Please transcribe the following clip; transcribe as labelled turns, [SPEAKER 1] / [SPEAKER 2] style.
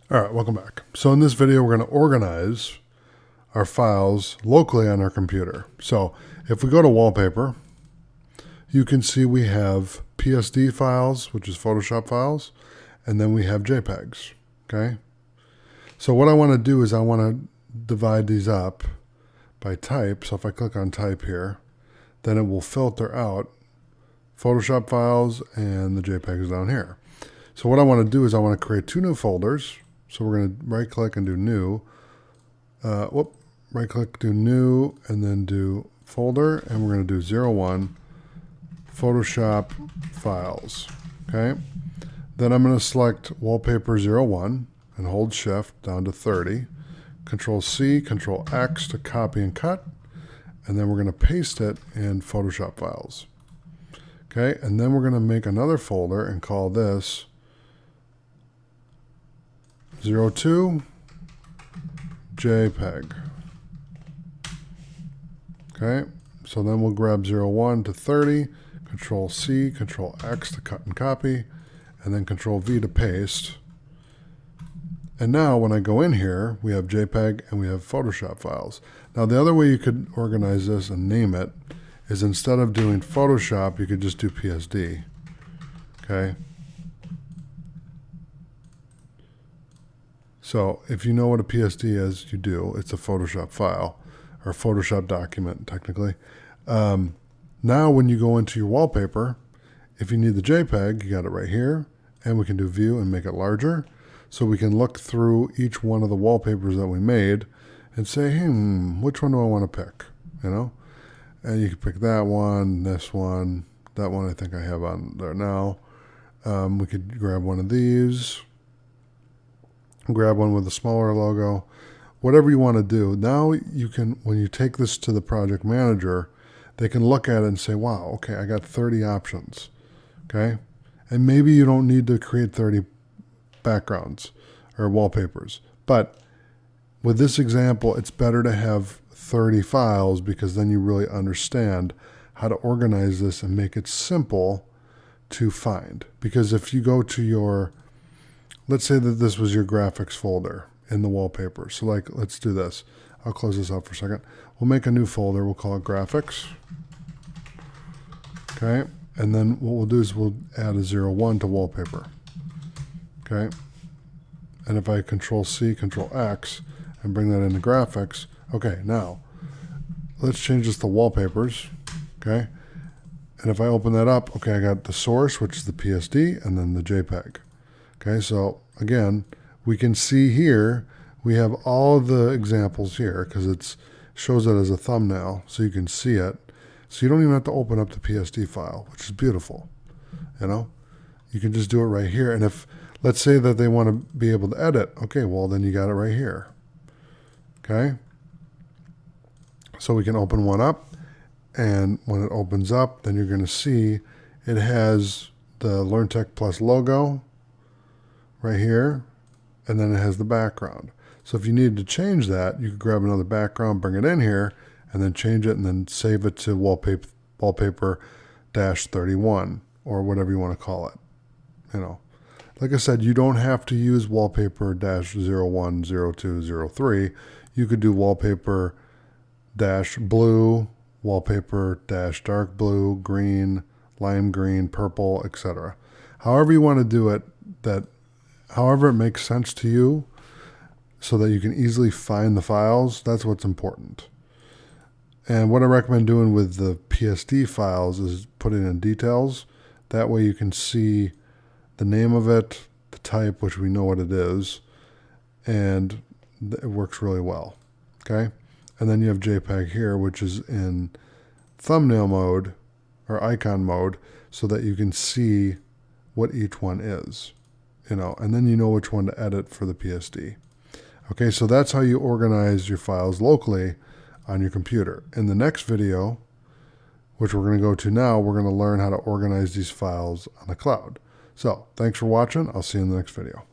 [SPEAKER 1] All right, welcome back. So in this video, we're going to organize our files locally on our computer. So if we go to wallpaper, you can see we have PSD files, which is Photoshop files, and then we have JPEGs, okay? So what I want to do is I want to divide these up by type. So if I click on type here, then it will filter out Photoshop files and the JPEGs down here. So what I want to do is I want to create two new folders. So we're going to right click and do new. Right click, do new, and then do folder, and we're going to do 01 Photoshop files. Okay. Then I'm going to select wallpaper 01 and hold shift down to 30. Control C, Control X to copy and cut. And then we're going to paste it in Photoshop files. Okay. And then we're going to make another folder and call this 02 JPEG. Okay, so then we'll grab 01 to 30, Control C, Control X to cut and copy, and then Control V to paste. And now when I go in here, we have JPEG and we have Photoshop files. Now the other way you could organize this and name it is instead of doing Photoshop, you could just do PSD. Okay. So if you know what a PSD is, you do. It's a Photoshop file, or Photoshop document, technically. Now when you go into your wallpaper, if you need the JPEG, you got it right here. And we can do view and make it larger. So we can look through each one of the wallpapers that we made and say, which one do I want to pick? You know? And you can pick that one, this one, that one I think I have on there now. We could grab one of these. Grab one with a smaller logo, whatever you want to do. Now you can, when you take this to the project manager, they can look at it and say, wow, okay, I got 30 options, okay? And maybe you don't need to create 30 backgrounds or wallpapers, but with this example, it's better to have 30 files because then you really understand how to organize this and make it simple to find. Because if you go to your, let's say that this was your graphics folder in the wallpaper. So like, let's do this. I'll close this out for a second. We'll make a new folder. We'll call it graphics. Okay. And then what we'll do is we'll add a 01 to wallpaper. Okay. And if I Control C, Control X, and bring that into graphics. Okay. Now let's change this to wallpapers. Okay. And if I open that up, okay, I got the source, which is the PSD, and then the JPEG. Okay, so again, we can see here, we have all the examples here because it shows it as a thumbnail so you can see it. So you don't even have to open up the PSD file, which is beautiful. You know, you can just do it right here. And if, let's say that they want to be able to edit, okay, well then you got it right here. Okay, so we can open one up, and when it opens up, then you're going to see it has the LearnTech Plus logo right here, and then it has the background. So if you needed to change that, you could grab another background, bring it in here, and then change it, and then save it to wallpaper-31 or whatever you want to call it. You know, like I said, you don't have to use wallpaper-01, 02, 03. You could do wallpaper-blue, wallpaper-dark blue, green, lime green, purple, etc. However you want to do it, however it makes sense to you so that you can easily find the files, that's what's important. And what I recommend doing with the PSD files is putting in details. That way you can see the name of it, the type, which we know what it is, and it works really well. Okay? And then you have JPEG here, which is in thumbnail mode or icon mode so that you can see what each one is. You know, and then you know which one to edit for the PSD. Okay, so that's how you organize your files locally on your computer. In the next video, which we're going to go to now, we're going to learn how to organize these files on the cloud. So, thanks for watching. I'll see you in the next video.